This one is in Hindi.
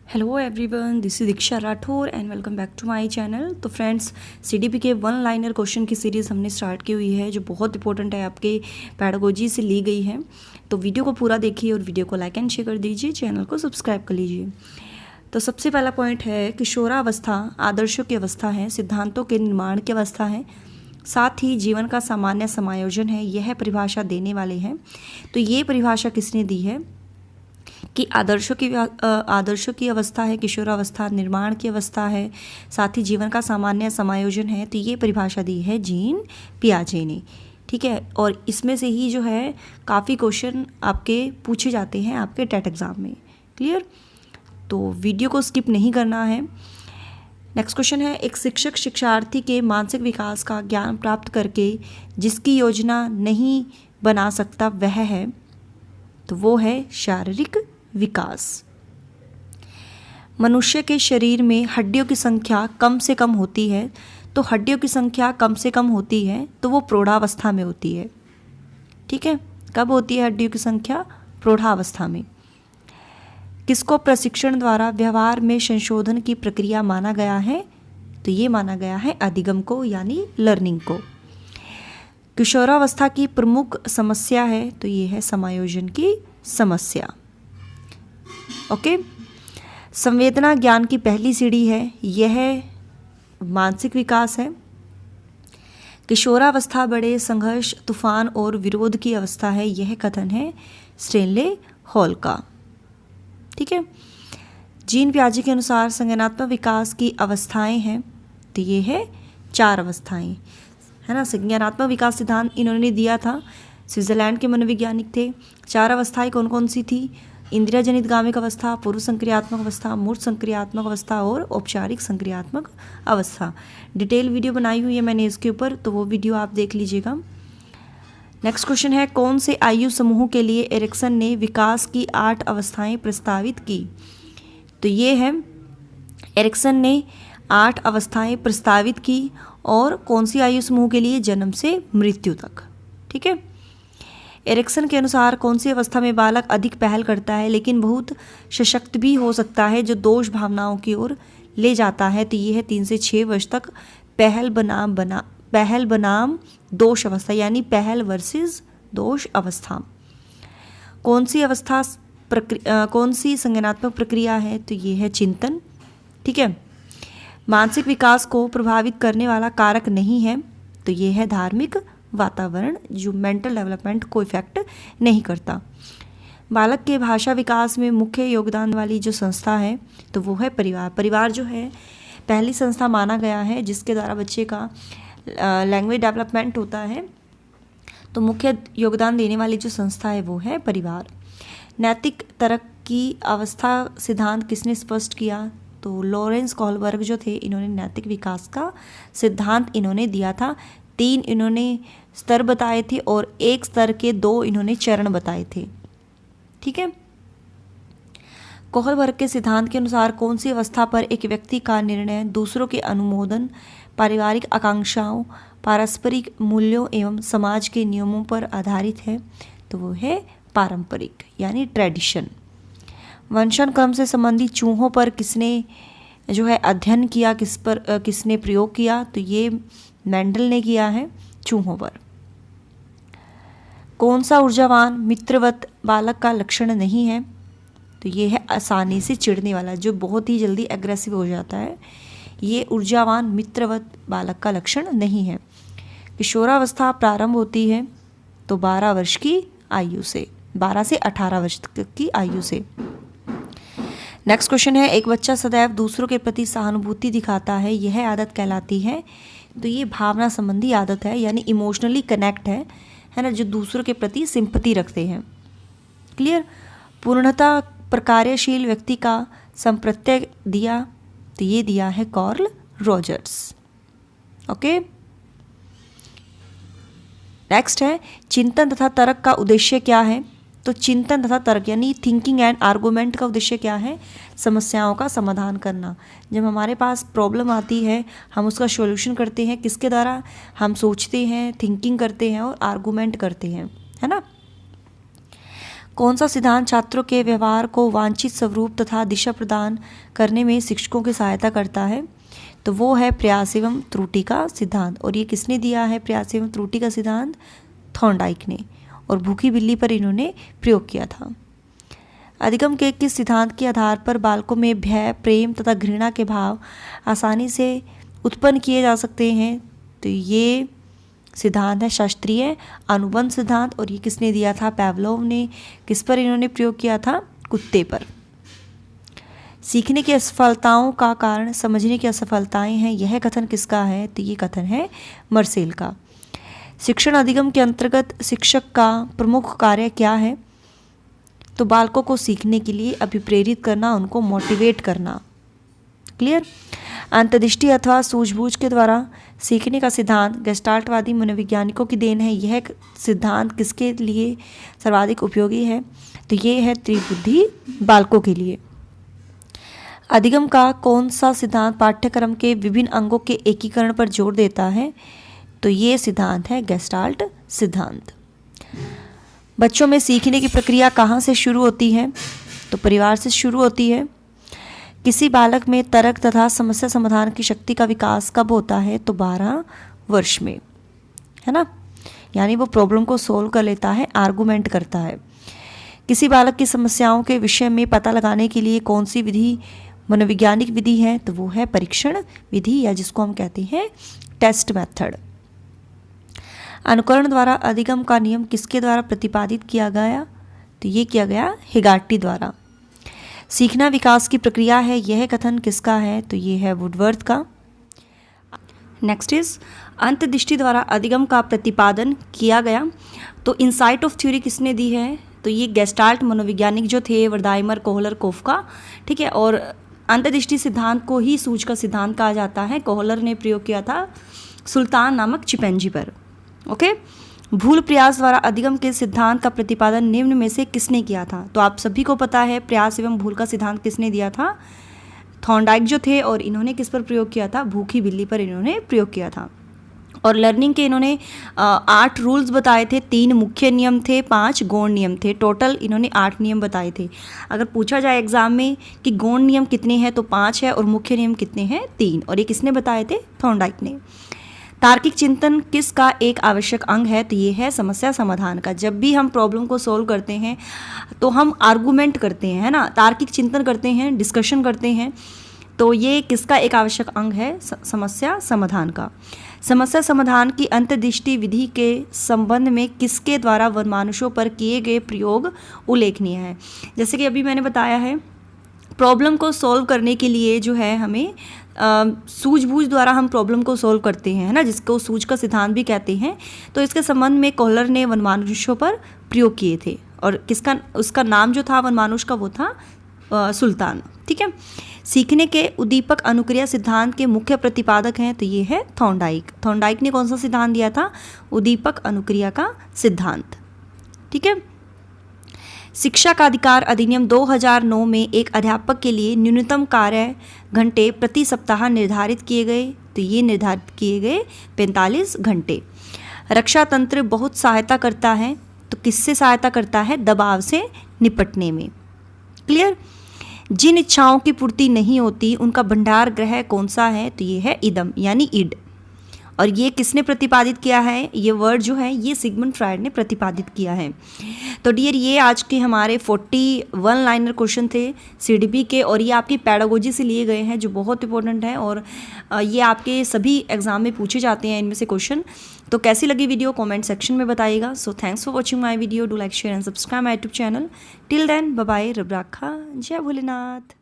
Hello everyone, this is Deeksha Rathore and welcome back to my channel. तो फ्रेंड्स, सीडीपी के वन लाइनर क्वेश्चन की सीरीज़ हमने स्टार्ट की हुई है जो बहुत इंपॉर्टेंट है, आपके पैडागोजी से ली गई है। तो वीडियो को पूरा देखिए और वीडियो को लाइक एंड शेयर कर दीजिए, चैनल को सब्सक्राइब कर लीजिए। तो सबसे पहला पॉइंट है, किशोरावस्था आदर्शों की अवस्था है, सिद्धांतों के निर्माण की अवस्था है, साथ ही जीवन का सामान्य समायोजन है। यह परिभाषा देने वाले हैं। तो ये परिभाषा किसने दी है कि आदर्शों की अवस्था है, किशोरावस्था निर्माण की अवस्था है, साथ ही जीवन का सामान्य समायोजन है। तो ये परिभाषा दी है जीन पियाजे ने। ठीक है, और इसमें से ही जो है काफ़ी क्वेश्चन आपके पूछे जाते हैं आपके टेट एग्ज़ाम में। क्लियर? तो वीडियो को स्किप नहीं करना है। नेक्स्ट क्वेश्चन है, एक शिक्षक शिक्षार्थी के मानसिक विकास का ज्ञान प्राप्त करके जिसकी योजना नहीं बना सकता वह है, तो वो है शारीरिक विकास। मनुष्य के शरीर में हड्डियों की संख्या कम से कम होती है। तो हड्डियों की संख्या कम से कम होती है तो वो प्रौढ़ावस्था में होती है। ठीक है, कब होती है हड्डियों की संख्या? प्रौढ़ावस्था में। किसको प्रशिक्षण द्वारा व्यवहार में संशोधन की प्रक्रिया माना गया है? तो ये माना गया है अधिगम को, यानी लर्निंग को। किशोरावस्था की प्रमुख समस्या है, तो ये है समायोजन की समस्या। ओके, संवेदना ज्ञान की पहली सीढ़ी है, यह मानसिक विकास है। किशोरावस्था बड़े संघर्ष, तूफान और विरोध की अवस्था है, यह कथन है स्टेनले हॉल का। ठीक है, जीन पियाजे के अनुसार संज्ञानात्मक विकास की अवस्थाएं हैं, तो ये है 4 अवस्थाएं, है ना। संज्ञानात्मक विकास सिद्धांत इन्होंने दिया था, स्विट्जरलैंड के मनोवैज्ञानिक थे। 4 अवस्थाएं कौन कौन सी थी? इंद्रिय जनित गामिक अवस्था, पूर्व संक्रियात्मक अवस्था, मूर्त संक्रियात्मक अवस्था और औपचारिक संक्रियात्मक अवस्था। डिटेल वीडियो बनाई हुई है मैंने इसके ऊपर, तो वो वीडियो आप देख लीजिएगा। नेक्स्ट क्वेश्चन है, कौन से आयु समूह के लिए एरिक्सन ने विकास की 8 अवस्थाएं प्रस्तावित की? तो ये है, एरिक्सन ने 8 अवस्थाएं प्रस्तावित की, और कौन सी आयु समूह के लिए? जन्म से मृत्यु तक। ठीक है, एरिक्सन के अनुसार कौन सी अवस्था में बालक अधिक पहल करता है लेकिन बहुत सशक्त भी हो सकता है, जो दोष भावनाओं की ओर ले जाता है? तो ये है 3 से 6 वर्ष तक पहल बनाम दोष अवस्था, यानी पहल वर्सेस दोष अवस्था। कौन सी संज्ञानात्मक प्रक्रिया है? तो ये है चिंतन। ठीक है, मानसिक विकास को प्रभावित करने वाला कारक नहीं है, तो ये है धार्मिक वातावरण, जो मेंटल डेवलपमेंट को इफेक्ट नहीं करता। बालक के भाषा विकास में मुख्य योगदान वाली जो संस्था है, तो वो है परिवार। परिवार जो है पहली संस्था माना गया है जिसके द्वारा बच्चे का लैंग्वेज डेवलपमेंट होता है। तो मुख्य योगदान देने वाली जो संस्था है वो है परिवार। नैतिक तर्क की अवस्था सिद्धांत किसने स्पष्ट किया? तो लॉरेंस कोहलबर्ग जो थे, इन्होंने नैतिक विकास का सिद्धांत इन्होंने दिया था। 3 इन्होंने स्तर बताए थे और 1 स्तर के 2 इन्होंने चरण बताए थे। ठीक है, कोहलबर्ग के सिद्धांत के अनुसार कौन सी अवस्था पर एक व्यक्ति का निर्णय दूसरों के अनुमोदन, पारिवारिक आकांक्षाओं, पारस्परिक मूल्यों एवं समाज के नियमों पर आधारित है? तो वो है पारंपरिक, यानी ट्रेडिशन। वंशानुक्रम से संबंधित चूहों पर किसने जो है अध्ययन किया, किसने प्रयोग किया? तो ये मेंडल ने किया है चूहों पर। कौन सा ऊर्जावान मित्रवत बालक का लक्षण नहीं है? तो ये है आसानी से चिढ़ने वाला, जो बहुत ही जल्दी एग्रेसिव हो जाता है, ये ऊर्जावान मित्रवत बालक का लक्षण नहीं है। किशोरावस्था प्रारंभ होती है तो 12 वर्ष की आयु से, 12 से 18 वर्ष तक की आयु से। नेक्स्ट क्वेश्चन है, एक बच्चा सदैव दूसरों के प्रति सहानुभूति दिखाता है, यह आदत कहलाती है? तो ये भावना संबंधी आदत है, यानी इमोशनली कनेक्ट है ना, जो दूसरों के प्रति सिंपैथी रखते हैं। क्लियर? पूर्णतः प्रकार्यशील व्यक्ति का संप्रत्यय दिया, तो ये दिया है कार्ल रॉजर्स। ओके, नेक्स्ट है, चिंतन तथा तर्क का उद्देश्य क्या है? तो चिंतन तथा तर्क यानी थिंकिंग एंड आर्गूमेंट का उद्देश्य क्या है? समस्याओं का समाधान करना। जब हमारे पास प्रॉब्लम आती है, हम उसका सॉल्यूशन करते हैं किसके द्वारा? हम सोचते हैं, थिंकिंग करते हैं और आर्गूमेंट करते हैं, है ना। कौन सा सिद्धांत छात्रों के व्यवहार को वांछित स्वरूप तथा दिशा प्रदान करने में शिक्षकों की सहायता करता है? तो वो है प्रयास एवं त्रुटि का सिद्धांत। और ये किसने दिया है प्रयास एवं त्रुटि का सिद्धांत? थॉर्नडाइक ने। और भूखी बिल्ली पर इन्होंने प्रयोग किया था। अधिगम के किस सिद्धांत के आधार पर बालकों में भय, प्रेम तथा घृणा के भाव आसानी से उत्पन्न किए जा सकते हैं? तो ये सिद्धांत है शास्त्रीय अनुबंध सिद्धांत। और ये किसने दिया था? पैवलोव ने। किस पर इन्होंने प्रयोग किया था? कुत्ते पर। सीखने की असफलताओं का कारण समझने की असफलताएं हैं, यह कथन किसका है? तो ये कथन है मर्सेल का। शिक्षण अधिगम के अंतर्गत शिक्षक का प्रमुख कार्य क्या है? तो बालकों को सीखने के लिए अभिप्रेरित करना, उनको मोटिवेट करना। क्लियर? अंतर्दृष्टि अथवा सूझबूझ के द्वारा सीखने का सिद्धांत गेस्टाल्टवादी मनोवैज्ञानिकों की देन है। यह सिद्धांत किसके लिए सर्वाधिक उपयोगी है? तो ये है त्रिबुद्धि बालकों के लिए। अधिगम का कौन सा सिद्धांत पाठ्यक्रम के विभिन्न अंगों के एकीकरण पर जोर देता है? तो ये सिद्धांत है गेस्टाल्ट सिद्धांत। बच्चों में सीखने की प्रक्रिया कहाँ से शुरू होती है? तो परिवार से शुरू होती है। किसी बालक में तर्क तथा समस्या समाधान की शक्ति का विकास कब होता है? तो 12 वर्ष में, है ना। यानी वो प्रॉब्लम को सोल्व कर लेता है, आर्गूमेंट करता है। किसी बालक की समस्याओं के विषय में पता लगाने के लिए कौन सी विधि मनोवैज्ञानिक विधि है? तो वो है परीक्षण विधि, या जिसको हम कहते हैं टेस्ट मेथड। अनुकरण द्वारा अधिगम का नियम किसके द्वारा प्रतिपादित किया गया? तो ये किया गया हिगार्टी द्वारा। सीखना विकास की प्रक्रिया है, यह कथन किसका है? तो ये है वुडवर्थ का। नेक्स्ट इज अंतर्दृष्टि द्वारा अधिगम का प्रतिपादन किया गया। तो इनसाइट ऑफ थ्योरी किसने दी है? तो ये गेस्टाल्ट मनोवैज्ञानिक जो थे वर्दाइमर, कोहलर, कोफका, ठीक है। और अंतर्दृष्टि सिद्धांत को ही सूझ का सिद्धांत कहा जाता है। कोहलर ने प्रयोग किया था सुल्तान नामक चिंपैंजी पर। ओके। भूल प्रयास द्वारा अधिगम के सिद्धांत का प्रतिपादन निम्न में से किसने किया था? तो आप सभी को पता है प्रयास एवं भूल का सिद्धांत किसने दिया था? थॉर्नडाइक जो थे। और इन्होंने किस पर प्रयोग किया था? भूखी बिल्ली पर इन्होंने प्रयोग किया था। और लर्निंग के इन्होंने 8 रूल्स बताए थे। 3 मुख्य नियम थे, 5 गौण नियम थे। टोटल इन्होंने 8 नियम बताए थे। अगर पूछा जाए एग्जाम में कि गौण नियम कितने हैं, तो 5 है, और मुख्य नियम कितने हैं? 3। और ये किसने बताए थे? थॉर्नडाइक ने। तार्किक चिंतन किसका एक आवश्यक अंग है? तो ये है समस्या समाधान का। जब भी हम प्रॉब्लम को सॉल्व करते हैं तो हम आर्गूमेंट करते हैं, है ना, तार्किक चिंतन करते हैं, डिस्कशन करते हैं। तो ये किसका एक आवश्यक अंग है? समस्या समाधान का। समस्या समाधान की अंतर्दृष्टि विधि के संबंध में किसके द्वारा वनमानुषों पर किए गए प्रयोग उल्लेखनीय है? जैसे कि अभी मैंने बताया है, प्रॉब्लम को सॉल्व करने के लिए जो है हमें सूझबूझ द्वारा हम प्रॉब्लम को सॉल्व करते हैं, है ना, जिसको सूझ का सिद्धांत भी कहते हैं। तो इसके संबंध में कोहलर ने वनमानुषों पर प्रयोग किए थे। और उसका नाम जो था वनमानुष का, वो था सुल्तान। ठीक है। सीखने के उद्दीपक अनुक्रिया सिद्धांत के मुख्य प्रतिपादक हैं, तो ये है थॉर्नडाइक। थॉर्नडाइक ने कौन सा सिद्धांत दिया था? उद्दीपक अनुक्रिया का सिद्धांत। ठीक है। शिक्षा का अधिकार अधिनियम 2009 में एक अध्यापक के लिए न्यूनतम कार्य घंटे प्रति सप्ताह निर्धारित किए गए। तो ये निर्धारित किए गए 45 घंटे। रक्षा तंत्र बहुत सहायता करता है। तो किससे सहायता करता है? दबाव से निपटने में। क्लियर। जिन इच्छाओं की पूर्ति नहीं होती उनका भंडार ग्रह कौन सा है? तो ये है इदम, यानी इड। और ये किसने प्रतिपादित किया है? ये वर्ड जो है ये सिगमंड फ्रायड ने प्रतिपादित किया है। तो डियर, ये आज के हमारे 41 लाइनर क्वेश्चन थे सीडीपी के, और ये आपकी पैडागोजी से लिए गए हैं, जो बहुत इंपॉर्टेंट है। और ये आपके सभी एग्जाम में पूछे जाते हैं इनमें से क्वेश्चन। तो कैसी लगी वीडियो कमेंट सेक्शन में बताइएगा। So thanks for watching my video. Do like, share and subscribe my YouTube channel. Till then bye bye, रब राखा, जय भोलेनाथ।